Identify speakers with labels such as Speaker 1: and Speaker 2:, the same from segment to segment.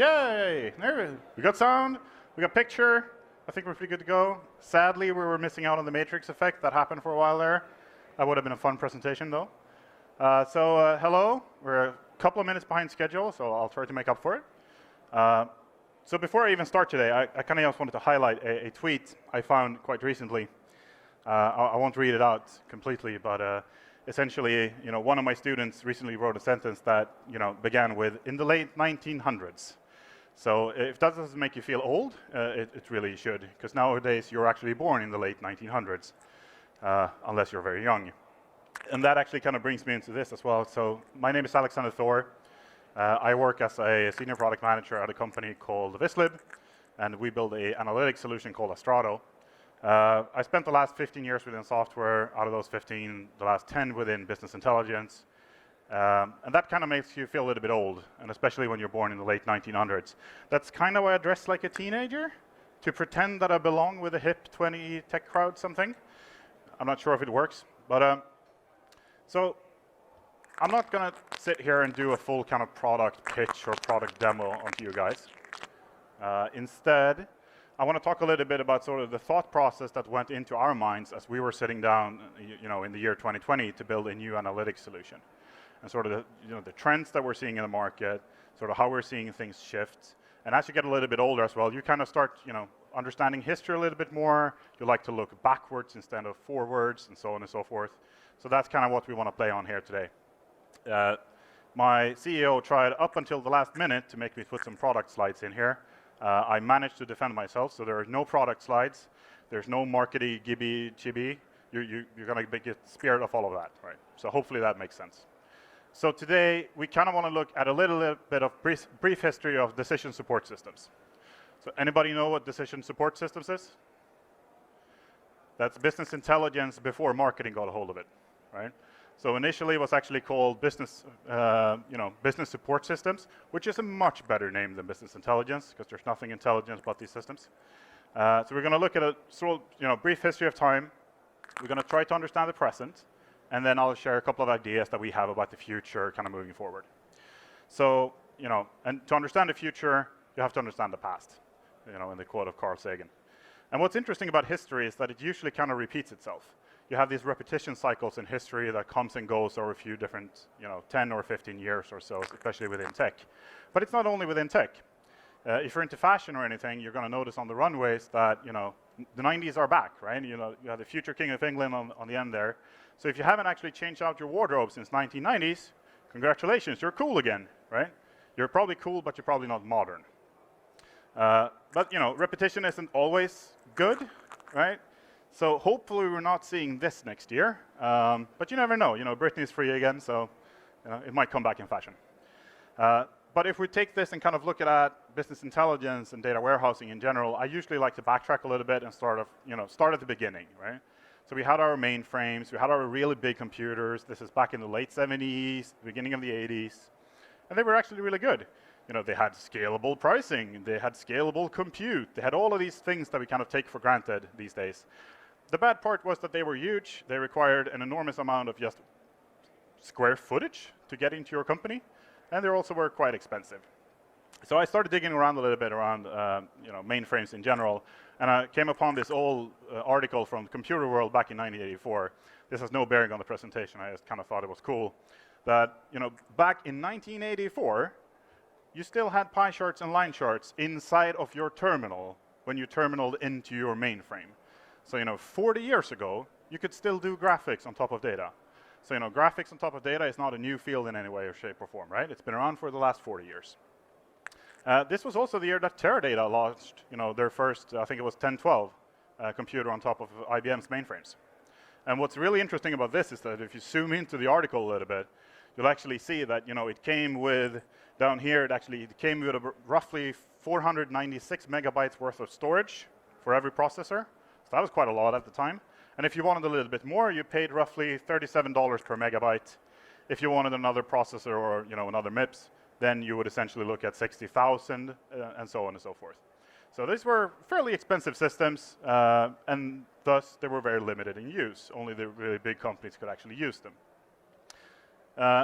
Speaker 1: Yay! We got sound, we got picture. I think we're pretty good to go. Sadly, we were missing out on the matrix effect that happened for a while there. That would have been a fun presentation, though. Hello. We're a couple of minutes behind schedule, so I'll try to make up for it. So before I even start today, I kind of just wanted to highlight a tweet I found quite recently. I won't read it out completely, but essentially, one of my students recently wrote a sentence that, began with, "in the late 1900s." So if that doesn't make you feel old, it really should, because nowadays you're actually born in the late 1900s, unless you're very young. And that actually kind of brings me into this as well. So my name is Alexander Thor. I work as a senior product manager at a company called Vizlib, and we build an analytics solution called Astrato. I spent the last 15 years within software. Out of those 15, the last 10 within business intelligence. And that kind of makes you feel a little bit old, and especially when you're born in the late 1900s. That's kind of why I dress like a teenager, to pretend that I belong with a hip 20 tech crowd something. I'm not sure if it works, but so I'm not going to sit here and do a full kind of product pitch or product demo onto you guys. Instead, I want to talk a little bit about sort of the thought process that went into our minds as we were sitting down, in the year 2020 to build a new analytics solution, and sort of the trends that we're seeing in the market, sort of how we're seeing things shift. And as you get a little bit older as well, you kind of start, understanding history a little bit more. You like to look backwards instead of forwards, and so on and so forth. So that's kind of what we want to play on here today. My CEO tried up until the last minute to make me put some product slides in here. I managed to defend myself, so there are no product slides. There's no markety gibby chibi. You're going to get scared of all of that, right? So hopefully that makes sense. So today, we kind of want to look at a little bit of brief history of decision support systems. So anybody know what decision support systems is? That's business intelligence before marketing got a hold of it, right? So initially it was actually called business support systems, which is a much better name than business intelligence, because there's nothing intelligent about these systems. So we're going to look at a brief history of time. We're going to try to understand the present, and then I'll share a couple of ideas that we have about the future kind of moving forward. So, and to understand the future, you have to understand the past, in the quote of Carl Sagan. And what's interesting about history is that it usually kind of repeats itself. You have these repetition cycles in history that comes and goes over a few different, 10 or 15 years or so, especially within tech. But it's not only within tech. If you're into fashion or anything, you're going to notice on the runways that, the 90s are back, right? You have the future King of England on the end there. So if you haven't actually changed out your wardrobe since 1990s, congratulations, you're cool again, right? You're probably cool, but you're probably not modern. But repetition isn't always good, right? So hopefully we're not seeing this next year, but you never know. Britney's free again, so it might come back in fashion. But if we take this and kind of look at business intelligence and data warehousing in general, I usually like to backtrack a little bit and start at the beginning, right? So we had our mainframes, we had our really big computers. This is back in the late 70s, beginning of the 80s, and they were actually really good. They had scalable pricing, they had scalable compute, they had all of these things that we kind of take for granted these days. The bad part was that they were huge. They required an enormous amount of just square footage to get into your company, and they also were quite expensive. So I started digging around a little bit around mainframes in general, and I came upon this old article from Computer World back in 1984. This has no bearing on the presentation. I just kind of thought it was cool that back in 1984, you still had pie charts and line charts inside of your terminal when you terminaled into your mainframe. So 40 years ago, you could still do graphics on top of data. So graphics on top of data is not a new field in any way or shape or form, right? It's been around for the last 40 years. This was also the year that Teradata launched, their first, I think it was 1012 computer on top of IBM's mainframes. And what's really interesting about this is that if you zoom into the article a little bit, you'll actually see that it came with, down here, it came with roughly 496 megabytes worth of storage for every processor. So that was quite a lot at the time. And if you wanted a little bit more, you paid roughly $37 per megabyte. If you wanted another processor or another MIPS, then you would essentially look at 60,000 and so on and so forth. So these were fairly expensive systems, and thus they were very limited in use. Only the really big companies could actually use them.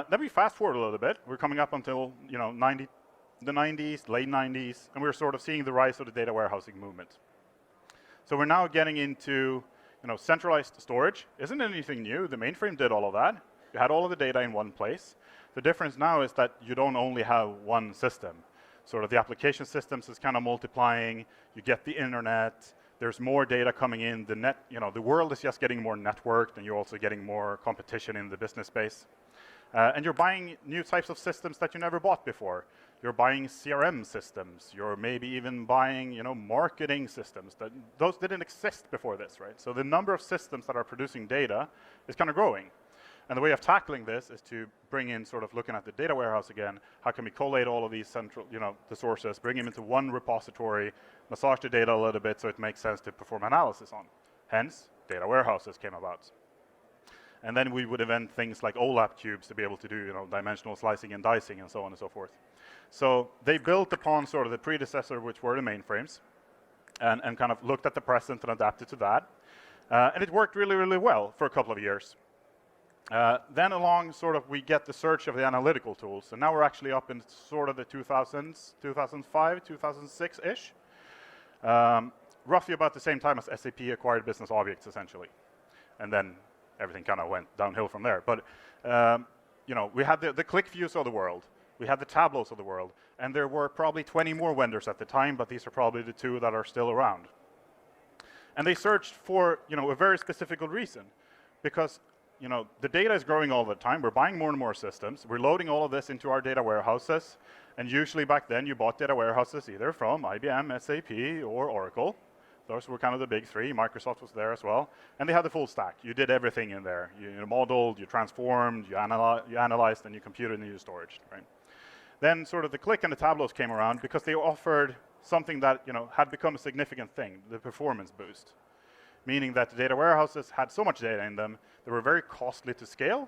Speaker 1: Then we fast forward a little bit. We're coming up until the 90s, late 90s, and we were sort of seeing the rise of the data warehousing movement. So we're now getting into centralized storage. Isn't anything new? The mainframe did all of that. You had all of the data in one place. The difference now is that you don't only have one system. Sort of the application systems is kind of multiplying. You get the internet. There's more data coming in. The world is just getting more networked, and you're also getting more competition in the business space. And you're buying new types of systems that you never bought before. You're buying CRM systems. You're maybe even buying, marketing systems. Those didn't exist before this, right? So the number of systems that are producing data is kind of growing. And the way of tackling this is to bring in sort of looking at the data warehouse again. How can we collate all of these central, the sources, bring them into one repository, massage the data a little bit so it makes sense to perform analysis on. Hence, data warehouses came about. And then we would invent things like OLAP cubes to be able to do dimensional slicing and dicing and so on and so forth. So they built upon sort of the predecessor, which were the mainframes, and kind of looked at the present and adapted to that. And it worked really, really well for a couple of years. Then along we get the surge of the analytical tools. And now we're actually up in sort of the 2000s, 2005, 2006-ish. Roughly about the same time as SAP acquired Business Objects, essentially. And then everything kind of went downhill from there. But we had the ClickViews of the world. We had the Tableaus of the world. And there were probably 20 more vendors at the time, but these are probably the two that are still around. And they searched for a very specific reason. Because the data is growing all the time. We're buying more and more systems. We're loading all of this into our data warehouses. And usually back then, you bought data warehouses either from IBM, SAP, or Oracle. Those were kind of the big three. Microsoft was there as well. And they had the full stack. You did everything in there. You modeled, you transformed, you analyzed, and you computed and you storage, right? Then sort of the Qlik and the Tableaus came around because they offered something that had become a significant thing, the performance boost. Meaning that the data warehouses had so much data in them, they were very costly to scale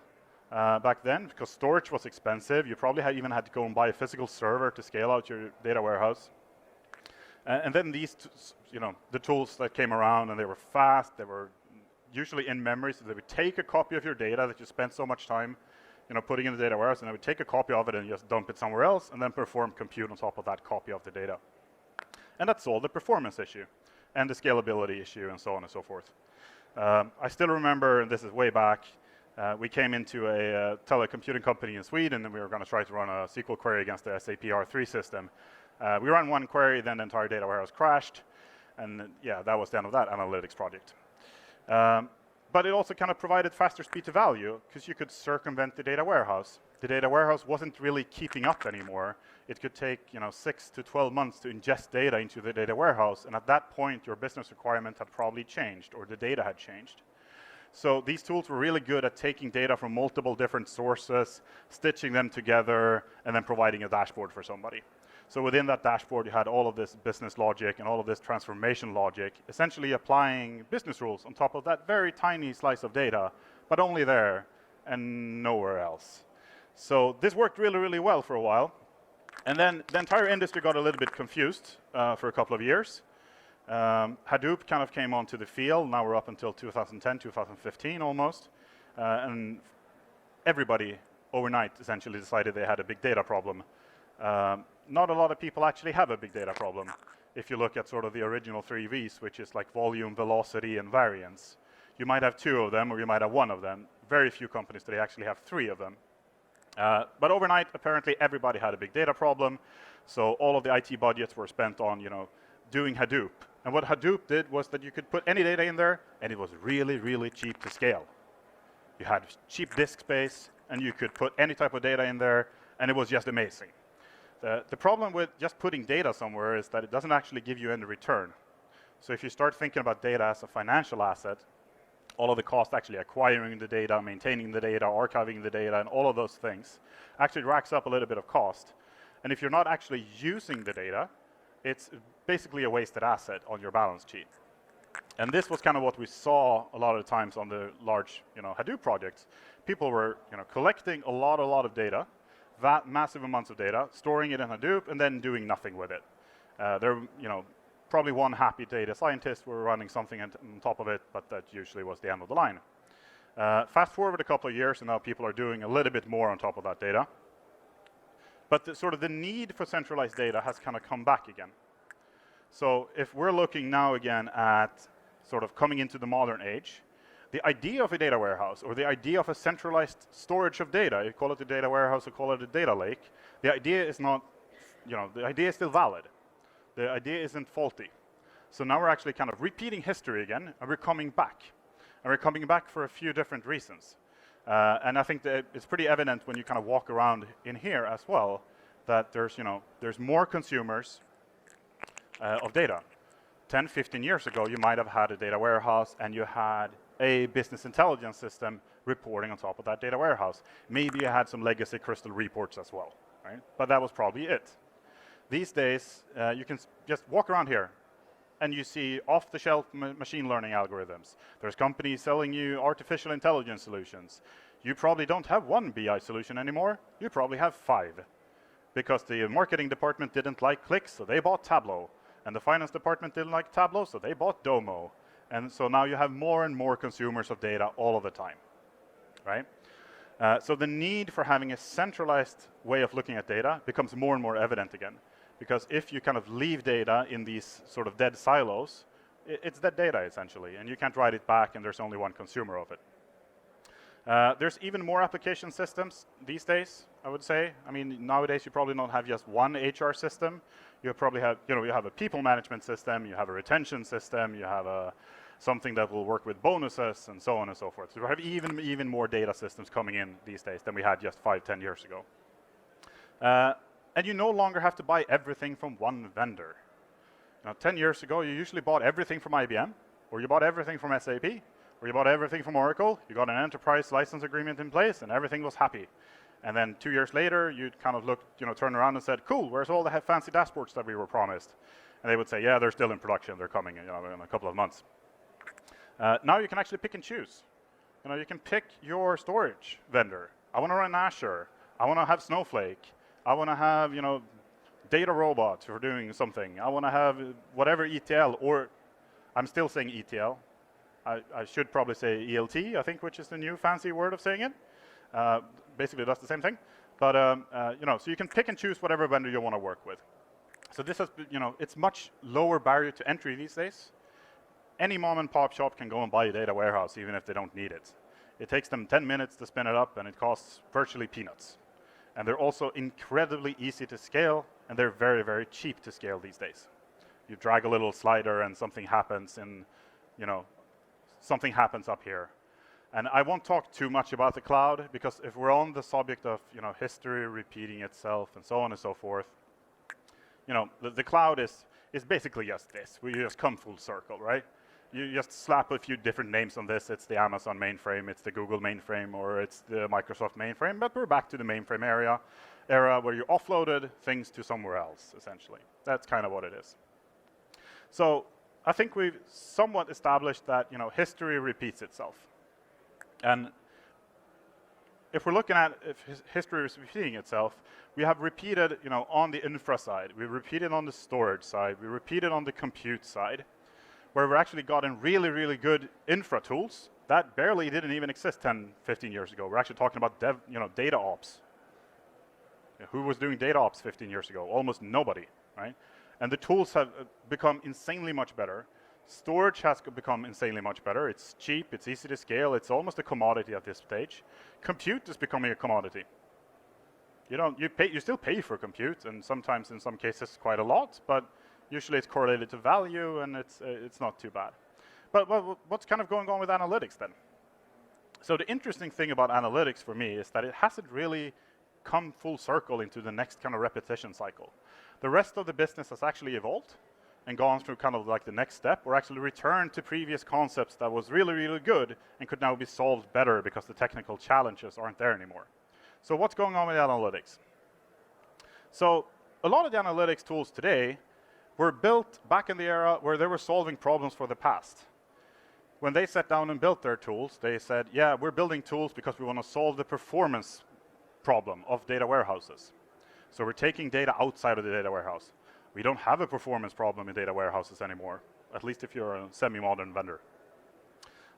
Speaker 1: back then because storage was expensive. You probably even had to go and buy a physical server to scale out your data warehouse. And then these, the tools that came around, and they were fast. They were usually in memory, so they would take a copy of your data that you spent so much time, putting in the data warehouse, and they would take a copy of it and just dump it somewhere else, and then perform compute on top of that copy of the data. And that solved the performance issue, and the scalability issue, and so on and so forth. I still remember, and this is way back, we came into a telecommuting company in Sweden, and we were going to try to run a SQL query against the SAP R3 system. We ran one query, then the entire data warehouse crashed, and yeah, that was the end of that analytics project. But it also kind of provided faster speed to value, because you could circumvent the data warehouse. The data warehouse wasn't really keeping up anymore. It could take 6 to 12 months to ingest data into the data warehouse, and at that point, your business requirement had probably changed, or the data had changed. So these tools were really good at taking data from multiple different sources, stitching them together, and then providing a dashboard for somebody. So within that dashboard, you had all of this business logic and all of this transformation logic, essentially applying business rules on top of that very tiny slice of data, but only there and nowhere else. So this worked really, really well for a while. And then the entire industry got a little bit confused for a couple of years. Hadoop kind of came onto the field. Now we're up until 2010, 2015 almost. And everybody overnight essentially decided they had a big data problem. Not a lot of people actually have a big data problem. If you look at sort of the original 3 V's, which is like volume, velocity, and variance. You might have 2 of them, or you might have 1 of them. Very few companies today actually have 3 of them. But overnight, apparently everybody had a big data problem. So all of the IT budgets were spent on, doing Hadoop. And what Hadoop did was that you could put any data in there, and it was really, really cheap to scale. You had cheap disk space, and you could put any type of data in there, and it was just amazing. The problem with just putting data somewhere is that it doesn't actually give you any return. So if you start thinking about data as a financial asset, all of the cost actually acquiring the data, maintaining the data, archiving the data, and all of those things actually racks up a little bit of cost. And if you're not actually using the data, it's basically a wasted asset on your balance sheet. And this was kind of what we saw a lot of the times on the large Hadoop projects. People were collecting a lot of data, massive amounts of data, storing it in Hadoop, and then doing nothing with it. Probably one happy data scientist were running something on top of it, but that usually was the end of the line. Fast forward a couple of years, and now people are doing a little bit more on top of that data. But the need for centralized data has kind of come back again. So if we're looking now again at sort of coming into the modern age, the idea of a data warehouse or the idea of a centralized storage of data, you call it a data warehouse or call it a data lake, the idea is not, the idea is still valid. The idea isn't faulty. So now we're actually kind of repeating history again, and we're coming back. And we're coming back for a few different reasons. And I think that it's pretty evident when you kind of walk around in here as well, that there's more consumers of data. 10, 15 years ago, you might have had a data warehouse and you had a business intelligence system reporting on top of that data warehouse. Maybe you had some legacy Crystal reports as well, right? But that was probably it. These days, you can just walk around here and you see off-the-shelf machine learning algorithms. There's companies selling you artificial intelligence solutions. You probably don't have one BI solution anymore. You probably have 5. Because the marketing department didn't like clicks, so they bought Tableau. And the finance department didn't like Tableau, so they bought Domo. And so now you have more and more consumers of data all of the time, right? So the need for having a centralized way of looking at data becomes more and more evident again. Because if you kind of leave data in these sort of dead silos, it's dead data essentially, and you can't write it back and there's only one consumer of it. There's even more application systems these days, I would say. I mean, nowadays you probably don't have just one HR system. You probably have, you have a people management system, you have a retention system, you have something that will work with bonuses and so on and so forth. So we have even more data systems coming in these days than we had just 5, 10 years ago. And you no longer have to buy everything from one vendor. 10 years ago, you usually bought everything from IBM, or you bought everything from SAP, or you bought everything from Oracle. You got an enterprise license agreement in place, and everything was happy. And then 2 years later, you'd kind of looked, turned around and said, cool, where's all the fancy dashboards that we were promised? And they would say, yeah, they're still in production. They're coming in a couple of months. Now you can actually pick and choose. You can pick your storage vendor. I want to run Azure. I want to have Snowflake. I want to have, data robots for doing something. I want to have whatever ETL, or I'm still saying ETL. I should probably say ELT, I think, which is the new fancy word of saying it. Basically, that's the same thing. But, so you can pick and choose whatever vendor you want to work with. So this has, it's much lower barrier to entry these days. Any mom and pop shop can go and buy a data warehouse, even if they don't need it. It takes them 10 minutes to spin it up, and it costs virtually peanuts. And they're also incredibly easy to scale, and they're very, very cheap to scale these days. You drag a little slider and something happens something happens up here. And I won't talk too much about the cloud, because if we're on the subject of history repeating itself and so on and so forth, the cloud is basically just this. We just come full circle, right? You just slap a few different names on this. It's the Amazon mainframe, it's the Google mainframe, or it's the Microsoft mainframe. But we're back to the mainframe era where you offloaded things to somewhere else, essentially. That's kind of what it is. So I think we've somewhat established that history repeats itself. And if we're looking at if history is repeating itself, we have repeated on the infra side, we repeated on the storage side, we repeated on the compute side, where we've actually gotten really, really good infra tools that barely didn't even exist 10, 15 years ago. We're actually talking about data ops. Who was doing data ops 15 years ago? Almost nobody, right? And the tools have become insanely much better. Storage has become insanely much better. It's cheap, it's easy to scale, it's almost a commodity at this stage. Compute is becoming a commodity. You still pay for compute, and sometimes in some cases quite a lot, but usually it's correlated to value, and it's not too bad. But what's kind of going on with analytics then? So the interesting thing about analytics for me is that it hasn't really come full circle into the next kind of repetition cycle. The rest of the business has actually evolved and gone through kind of like the next step, or actually returned to previous concepts that was really, really good and could now be solved better because the technical challenges aren't there anymore. So what's going on with analytics? So a lot of the analytics tools today were built back in the era where they were solving problems for the past. When they sat down and built their tools, they said, yeah, we're building tools because we want to solve the performance problem of data warehouses. So we're taking data outside of the data warehouse. We don't have a performance problem in data warehouses anymore, at least if you're a semi-modern vendor.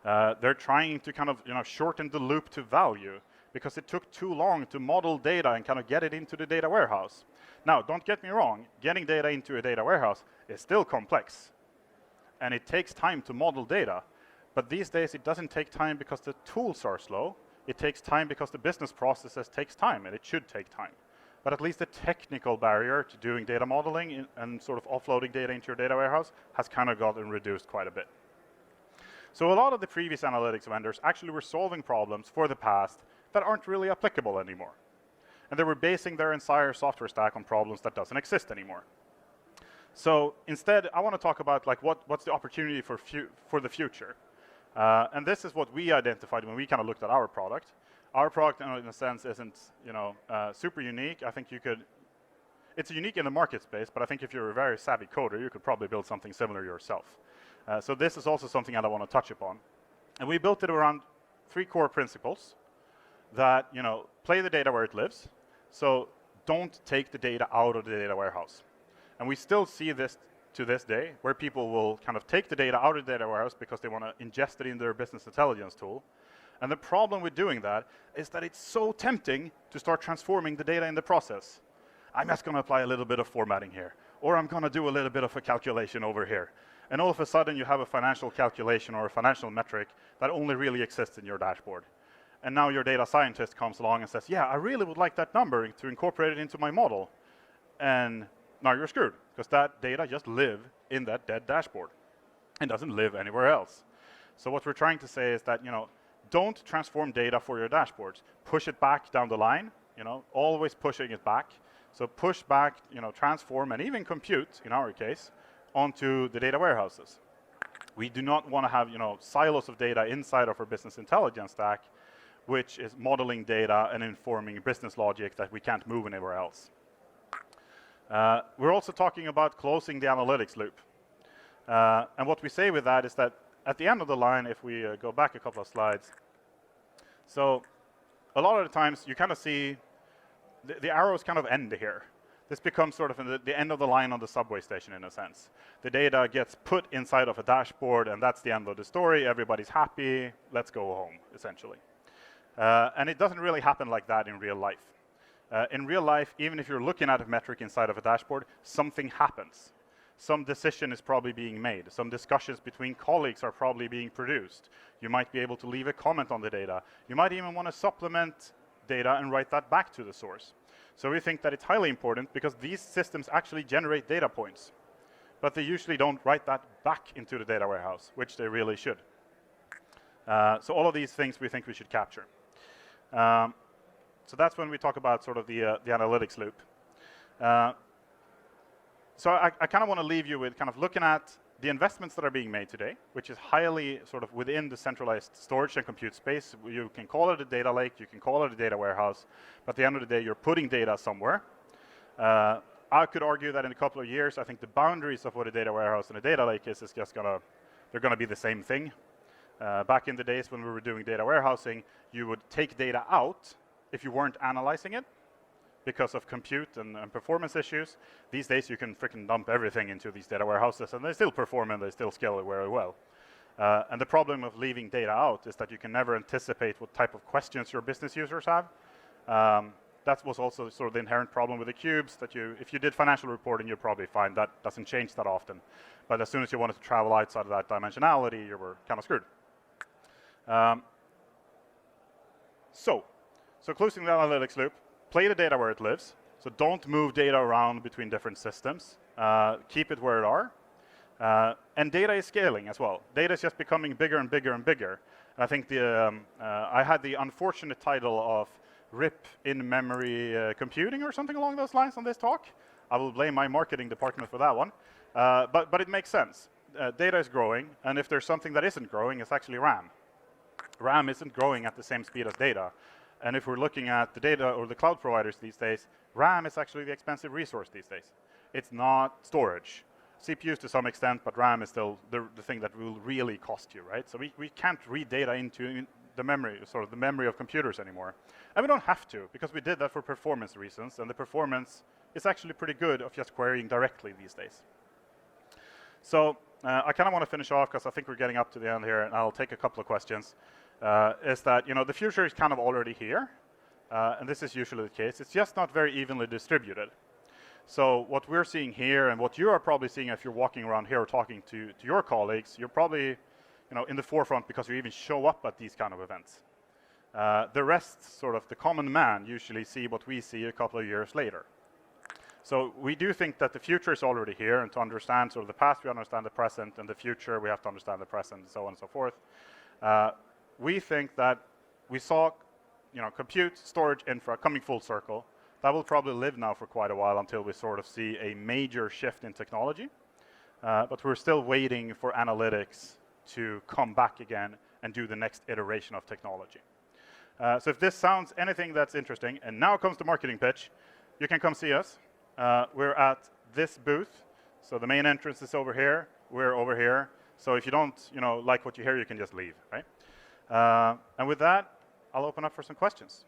Speaker 1: They're trying to kind of shorten the loop to value. because it took too long to model data and kind of get it into the data warehouse. Now, don't get me wrong, getting data into a data warehouse is still complex, and it takes time to model data. But these days, it doesn't take time because the tools are slow. It takes time because the business processes takes time, and it should take time. But at least the technical barrier to doing data modeling and sort of offloading data into your data warehouse has kind of gotten reduced quite a bit. So a lot of the previous analytics vendors actually were solving problems for the past that aren't really applicable anymore. And they were basing their entire software stack on problems that doesn't exist anymore. So instead, I want to talk about like what's the opportunity for the future. And this is what we identified when we kind of looked at our product. Our product, in a sense, isn't super unique. I think it's unique in the market space, but I think if you're a very savvy coder, you could probably build something similar yourself. So this is also something that I want to touch upon. And we built it around 3 core principles that, play the data where it lives. So don't take the data out of the data warehouse. And we still see this to this day, where people will kind of take the data out of the data warehouse because they want to ingest it in their business intelligence tool. And the problem with doing that is that it's so tempting to start transforming the data in the process. I'm just going to apply a little bit of formatting here, or I'm going to do a little bit of a calculation over here. And all of a sudden, you have a financial calculation or a financial metric that only really exists in your dashboard. And now your data scientist comes along and says, yeah, I really would like that number to incorporate it into my model. And now you're screwed, because that data just live in that dead dashboard and doesn't live anywhere else. So what we're trying to say is that, don't transform data for your dashboards. Push it back down the line, always pushing it back. So push back, transform, and even compute, in our case, onto the data warehouses. We do not want to have, silos of data inside of our business intelligence stack, which is modeling data and informing business logic that we can't move anywhere else. We're also talking about closing the analytics loop. And what we say with that is that at the end of the line, if we go back a couple of slides, so a lot of the times you kind of see the arrows kind of end here. This becomes sort of the end of the line on the subway station, in a sense. The data gets put inside of a dashboard, and that's the end of the story. Everybody's happy. Let's go home, essentially. And it doesn't really happen like that in real life. In real life, even if you're looking at a metric inside of a dashboard, something happens. Some decision is probably being made. Some discussions between colleagues are probably being produced. You might be able to leave a comment on the data. You might even want to supplement data and write that back to the source. So we think that it's highly important because these systems actually generate data points, but they usually don't write that back into the data warehouse, which they really should. So all of these things we think we should capture. So that's when we talk about sort of the analytics loop. So I kind of want to leave you with kind of looking at the investments that are being made today, which is highly sort of within the centralized storage and compute space. You can call it a data lake, you can call it a data warehouse, but at the end of the day, you're putting data somewhere. I could argue that in a couple of years, I think the boundaries of what a data warehouse and a data lake is just they're gonna be the same thing. Back in the days when we were doing data warehousing, you would take data out if you weren't analyzing it because of compute and performance issues. These days, you can freaking dump everything into these data warehouses, and they still perform and they still scale very well. And the problem of leaving data out is that you can never anticipate what type of questions your business users have. That was also sort of the inherent problem with the cubes, that if you did financial reporting, you'd probably find that doesn't change that often. But as soon as you wanted to travel outside of that dimensionality, you were kind of screwed. So closing the analytics loop, play the data where it lives. So don't move data around between different systems. Keep it where it are. And data is scaling as well. Data is just becoming bigger and bigger and bigger. And I think I had the unfortunate title of RIP in-memory computing or something along those lines on this talk. I will blame my marketing department for that one. But it makes sense. Data is growing, and if there's something that isn't growing, it's actually RAM. RAM isn't growing at the same speed as data. And if we're looking at the data or the cloud providers these days, RAM is actually the expensive resource these days. It's not storage. CPUs to some extent, but RAM is still the thing that will really cost you, right? So we can't read data into the memory, sort of the memory of computers anymore. And we don't have to, because we did that for performance reasons, and the performance is actually pretty good of just querying directly these days. So I kind of want to finish off, because I think we're getting up to the end here, and I'll take a couple of questions. is that the future is kind of already here, and this is usually the case. It's just not very evenly distributed. So what we're seeing here, and what you are probably seeing if you're walking around here or talking to your colleagues, you're probably in the forefront because you even show up at these kind of events. The rest, sort of the common man, usually see what we see a couple of years later. So we do think that the future is already here, and to understand sort of the past, we understand the present, and the future, we have to understand the present, and so on and so forth. We think that we saw, compute, storage, infra coming full circle. That will probably live now for quite a while until we sort of see a major shift in technology. But we're still waiting for analytics to come back again and do the next iteration of technology. So if this sounds anything that's interesting, and now comes the marketing pitch, you can come see us. We're at this booth. So the main entrance is over here. We're over here. So if you don't, like what you hear, you can just leave, right? And with that, I'll open up for some questions.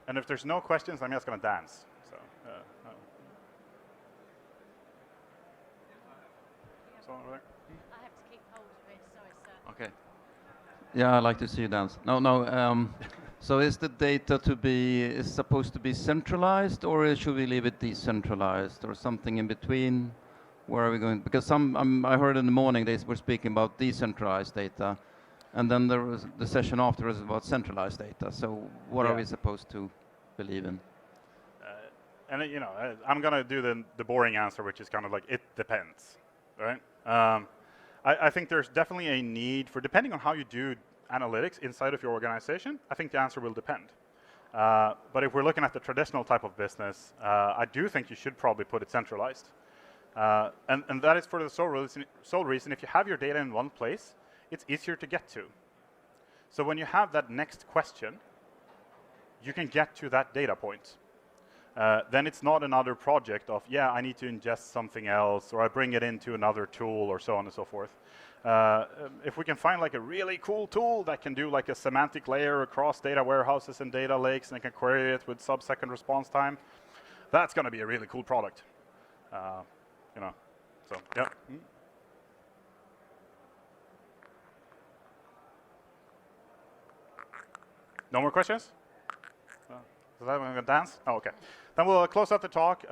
Speaker 1: And if there's no questions, I'm just going to dance. So, someone over there?
Speaker 2: I have to keep hold of it, sorry, sir.
Speaker 3: Okay. Yeah, I'd like to see you dance. No. So is the data supposed to be centralized, or should we leave it decentralized, or something in between? Where are we going? Because I heard in the morning they were speaking about decentralized data, and then there was the session after was about centralized data. So what are we supposed to believe in?
Speaker 1: And I'm going to do the boring answer, which is kind of like it depends, right? I think there's definitely a need for, depending on how you do analytics inside of your organization, I think the answer will depend. But if we're looking at the traditional type of business, I do think you should probably put it centralized. And that is for the sole reason, if you have your data in one place, it's easier to get to. So when you have that next question, you can get to that data point. Then it's not another project of, I need to ingest something else, or I bring it into another tool, or so on and so forth. If we can find like a really cool tool that can do like a semantic layer across data warehouses and data lakes, and can query it with sub-second response time, that's going to be a really cool product. So yeah. No more questions? Is that going to dance? Oh, okay. Then we'll close out the talk.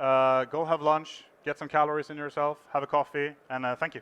Speaker 1: Go have lunch, get some calories in yourself, have a coffee, and thank you.